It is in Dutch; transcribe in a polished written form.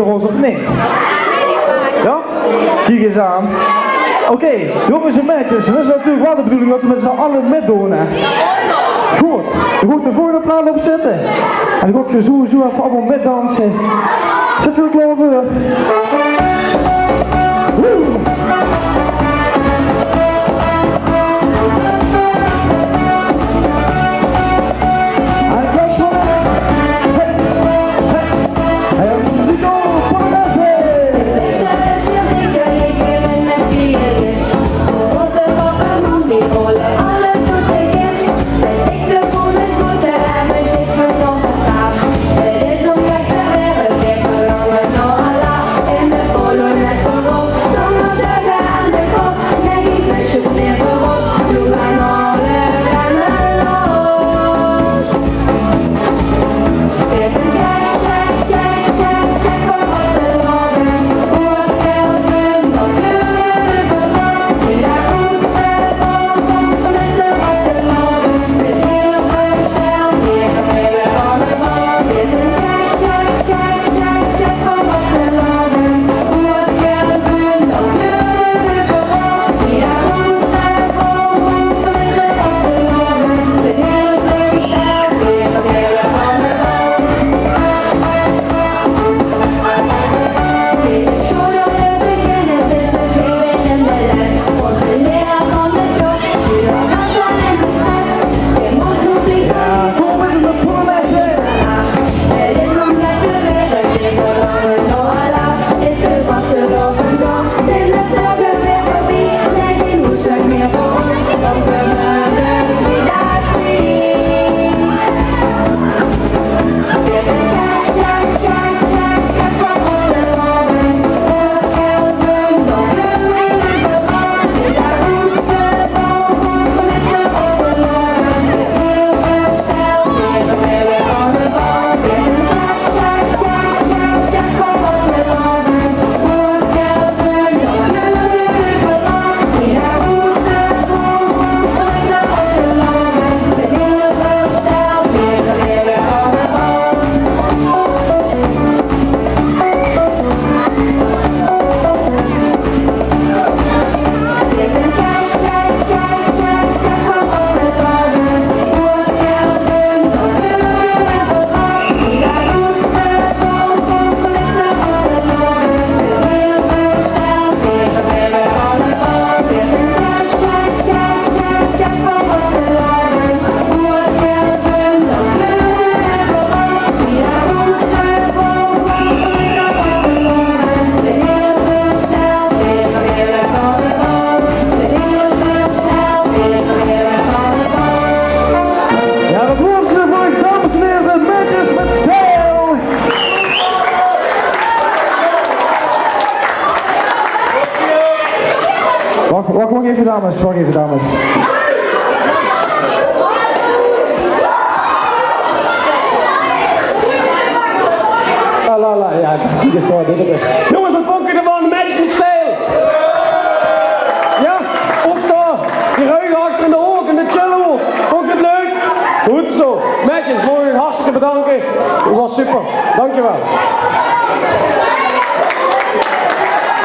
voor ons of niet? Ja? Kijk eens aan. Oké, jongens en meisjes, dat is natuurlijk wel de bedoeling dat we met z'n allen meedoen. Goed, je moet de volgende plaat opzetten. En dan gaat je zo even allemaal metdansen. Zet je er klaar voor? Wacht even dames, wacht even dames. La, ja, die is toch dit. Jongens, wat vond je ervan? Matches met stijl! Ja, opstaan! Die ruigen achter in de hoek en de cello! Vond je het leuk? Goed zo! Matches, mogen jullie hartstikke bedanken. Dat was super, dankjewel.